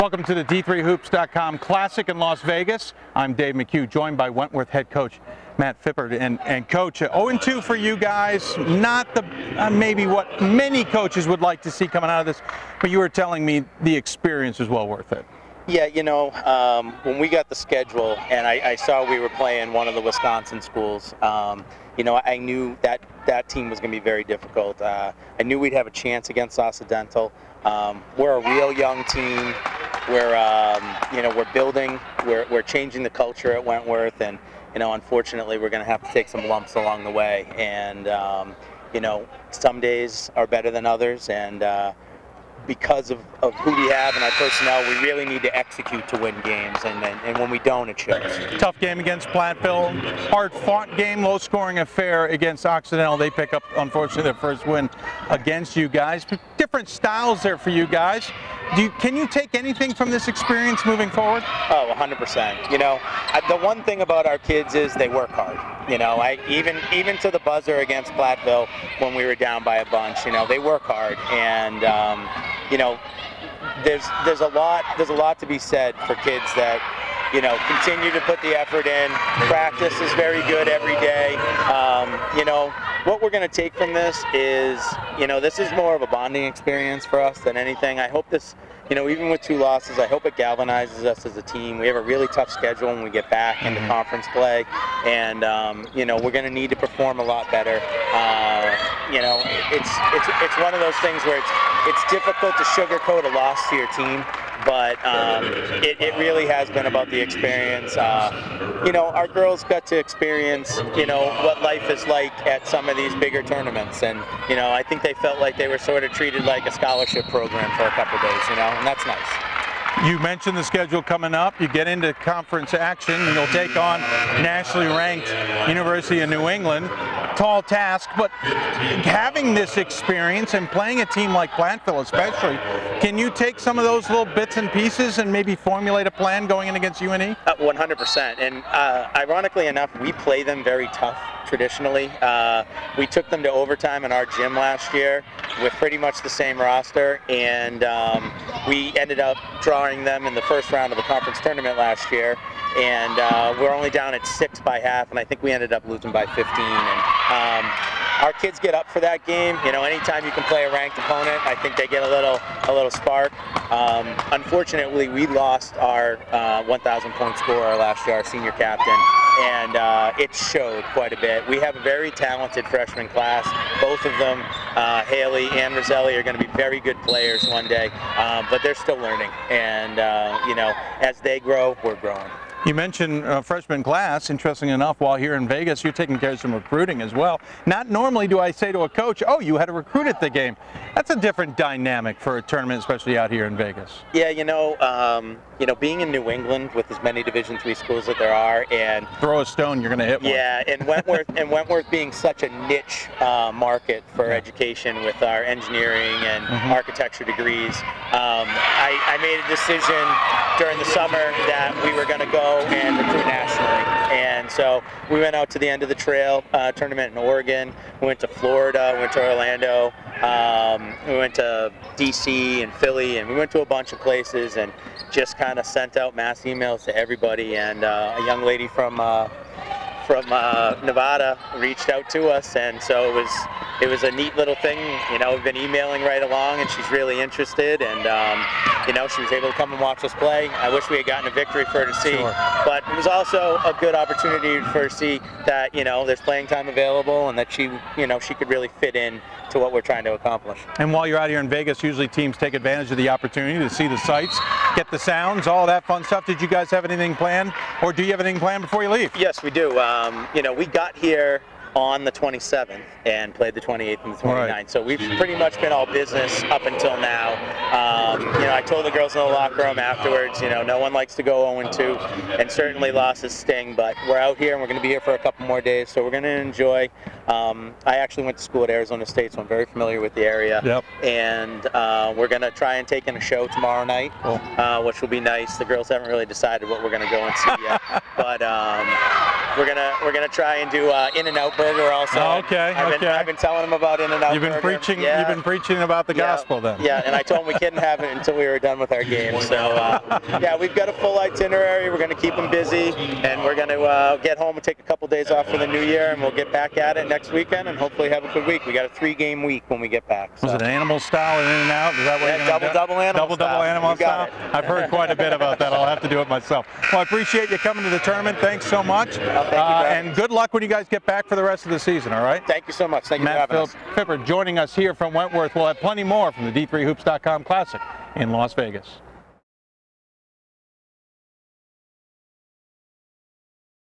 Welcome to the D3Hoops.com Classic in Las Vegas. I'm Dave McHugh, joined by Wentworth head coach Matt Phippard. And coach, 0-2 for you guys. Not the maybe what many coaches would like to see coming out of this, but you were telling me the experience was well worth it. Yeah, you know, when we got the schedule and I saw we were playing one of the Wisconsin schools, you know, I knew that team was going to be very difficult. I knew we'd have a chance against Occidental. We're a real young team. We're, you know, we're building. We're changing the culture at Wentworth, and you know, unfortunately, we're going to have to take some lumps along the way. And you know, some days are better than others, and because of who we have and our personnel, we really need to execute to win games, and when we don't, it shows. Tough game against Platteville, hard-fought game, low-scoring affair against Occidental. They pick up, unfortunately, their first win against you guys. Different styles there for you guys. Can you take anything from this experience moving forward? Oh, 100%. You know, the one thing about our kids is they work hard. You know, even to the buzzer against Platteville when we were down by a bunch, you know, they work hard, and you know, there's a lot to be said for kids that, you know, continue to put the effort in. Practice is very good every day. You know, what we're going to take from this is, you know, this is more of a bonding experience for us than anything. I hope this, you know, even with 2 losses, I hope it galvanizes us as a team. We have a really tough schedule when we get back into conference play, and you know, we're going to need to perform a lot better. You know, it's one of those things where it's difficult to sugarcoat a loss to your team, but it really has been about the experience. You know, our girls got to experience, you know, what life is like at some of these bigger tournaments, and you know, I think they felt like they were sort of treated like a scholarship program for a couple days, you know, and that's nice. You mentioned the schedule coming up. You get into conference action, and you'll take on nationally ranked University of New England. Tall task, but having this experience and playing a team like Platteville especially, can you take some of those little bits and pieces and maybe formulate a plan going in against UNE? 100%. And ironically enough, we play them very tough traditionally. We took them to overtime in our gym last year with pretty much the same roster, and we ended up drawing them in the first round of the conference tournament last year, and we're only down at 6 by half, and I think we ended up losing by 15. And our kids get up for that game. You know, anytime you can play a ranked opponent, I think they get a little spark. Unfortunately, we lost our 1,000 point scorer last year, our senior captain, and it showed quite a bit. We have a very talented freshman class. Both of them, Haley and Roselli, are going to be very good players one day, but they're still learning, and you know, as they grow, we're growing. You mentioned freshman class. Interesting enough, while here in Vegas, you're taking care of some recruiting as well. Not normally do I say to a coach, oh, you had a recruit at the game. That's a different dynamic for a tournament, especially out here in Vegas. Yeah, you know, being in New England with as many Division III schools that there are, and throw a stone, you're going to hit one. Yeah, and Wentworth being such a niche market for education with our engineering and architecture degrees, I made a decision during the summer that we were going to go and recruit nationally, and so we went out to the end of the trail tournament in Oregon. We went to Florida, we went to Orlando, we went to DC and Philly, and we went to a bunch of places and just kind of sent out mass emails to everybody. And a young lady from Nevada reached out to us, and so it was a neat little thing. You know, we've been emailing right along, and she's really interested, and you know, she was able to come and watch us play. I wish we had gotten a victory for her to see, but it was also a good opportunity for her to see that, you know, there's playing time available, and that she, you know, she could really fit in to what we're trying to accomplish. And while you're out here in Vegas, usually teams take advantage of the opportunity to see the sights, get the sounds, all that fun stuff. Did you guys have anything planned, or do you have anything planned before you leave? Yes, we do. You know, we got here on the 27th and played the 28th and the 29th. Right. So we've pretty much been all business up until now. You know, I told the girls in the locker room afterwards, you know, no one likes to go 0-2, and certainly losses sting, but we're out here and we're going to be here for a couple more days, so we're going to enjoy. I actually went to school at Arizona State, so I'm very familiar with the area. Yep. And we're going to try and take in a show tomorrow night, which will be nice. The girls haven't really decided what we're going to go and see yet. But we're gonna try and do In-N-Out Burger also. Oh, okay. I've been telling them about In-N-Out Burger. You've been preaching about the gospel then. Yeah, and I told them we couldn't have it until we were done with our game. So yeah, we've got a full itinerary. We're gonna keep them busy, and we're gonna get home and take a couple days off for the new year, and we'll get back at it next weekend, and hopefully have a good week. We got a 3-game week when we get back. So. Was it an animal style and In-N-Out? Is that what you're gonna do? Double animal double animal style. I've heard quite a bit about that. I'll have to do it myself. Well, I appreciate you coming to the tournament. Thanks so much. Thank you, and good luck when you guys get back for the rest of the season, all right? Thank you so much. Thank you Matt for having us. Phippard joining us here from Wentworth. We'll have plenty more from the D3Hoops.com Classic in Las Vegas.